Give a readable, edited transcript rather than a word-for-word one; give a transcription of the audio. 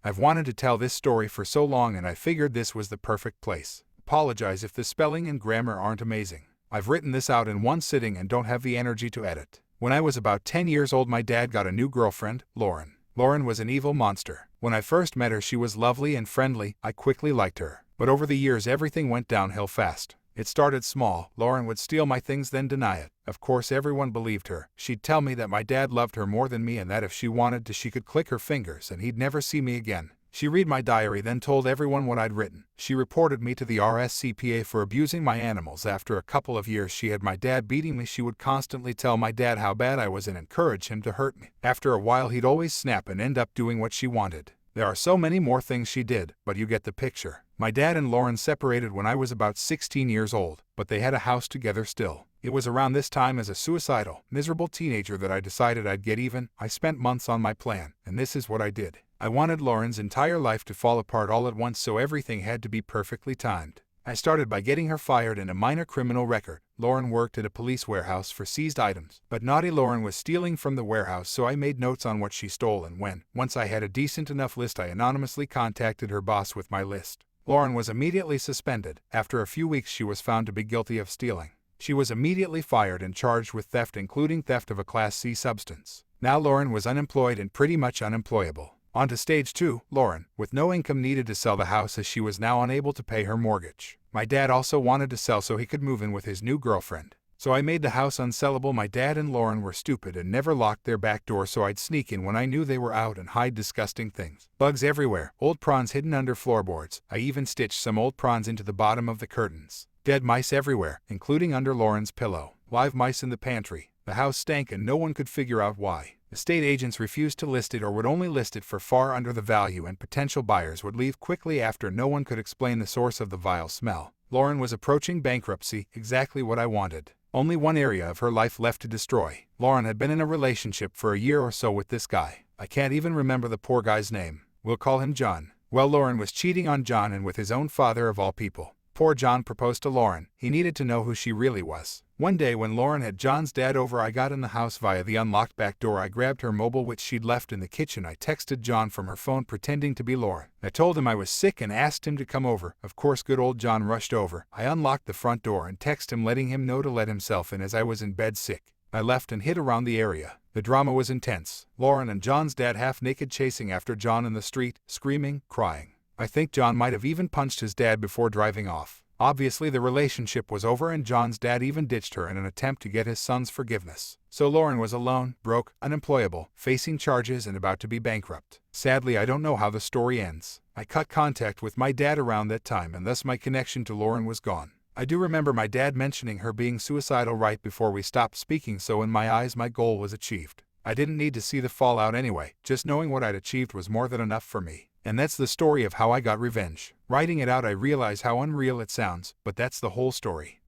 I've wanted to tell this story for so long and I figured this was the perfect place. Apologize if the spelling and grammar aren't amazing. I've written this out in one sitting and don't have the energy to edit. When I was about 10 years old, my dad got a new girlfriend, Lauren. Lauren was an evil monster. When I first met her, she was lovely and friendly. I quickly liked her. But over the years, everything went downhill fast. It started small. Lauren would steal my things, then deny it. Of course, everyone believed her. She'd tell me that my dad loved her more than me and that if she wanted to, she could click her fingers and he'd never see me again. She read my diary, then told everyone what I'd written. She reported me to the RSCPA for abusing my animals. After a couple of years she had my dad beating me. She would constantly tell my dad how bad I was and encourage him to hurt me. After a while he'd always snap and end up doing what she wanted. There are so many more things she did, but you get the picture. My dad and Lauren separated when I was about 16 years old, but they had a house together still. It was around this time, as a suicidal, miserable teenager, that I decided I'd get even. I spent months on my plan, and this is what I did. I wanted Lauren's entire life to fall apart all at once, so everything had to be perfectly timed. I started by getting her fired and a minor criminal record. Lauren worked at a police warehouse for seized items, but naughty Lauren was stealing from the warehouse, so I made notes on what she stole, and once I had a decent enough list, I anonymously contacted her boss with my list. Lauren was immediately suspended. After a few weeks she was found to be guilty of stealing. She was immediately fired and charged with theft, including theft of a Class C substance. Now Lauren was unemployed and pretty much unemployable. On to stage 2, Lauren, with no income, needed to sell the house as she was now unable to pay her mortgage. My dad also wanted to sell so he could move in with his new girlfriend. So I made the house unsellable. My dad and Lauren were stupid and never locked their back door, so I'd sneak in when I knew they were out and hide disgusting things. Bugs everywhere, old prawns hidden under floorboards. I even stitched some old prawns into the bottom of the curtains. Dead mice everywhere, including under Lauren's pillow. Live mice in the pantry. The house stank and no one could figure out why. Estate agents refused to list it or would only list it for far under the value, and potential buyers would leave quickly after. No one could explain the source of the vile smell. Lauren was approaching bankruptcy, exactly what I wanted. Only one area of her life left to destroy. Lauren had been in a relationship for a year or so with this guy. I can't even remember the poor guy's name. We'll call him John. Well, Lauren was cheating on John, and with his own father of all people. Poor John proposed to Lauren. He needed to know who she really was. One day when Lauren had John's dad over, I got in the house via the unlocked back door. I grabbed her mobile, which she'd left in the kitchen. I texted John from her phone pretending to be Lauren. I told him I was sick and asked him to come over. Of course, good old John rushed over. I unlocked the front door and texted him letting him know to let himself in as I was in bed sick. I left and hid around the area. The drama was intense. Lauren and John's dad half naked chasing after John in the street, screaming, crying. I think John might have even punched his dad before driving off. Obviously the relationship was over, and John's dad even ditched her in an attempt to get his son's forgiveness. So Lauren was alone, broke, unemployable, facing charges and about to be bankrupt. Sadly, I don't know how the story ends. I cut contact with my dad around that time, and thus my connection to Lauren was gone. I do remember my dad mentioning her being suicidal right before we stopped speaking, so in my eyes my goal was achieved. I didn't need to see the fallout anyway. Just knowing what I'd achieved was more than enough for me. And that's the story of how I got revenge. Writing it out, I realize how unreal it sounds, but that's the whole story.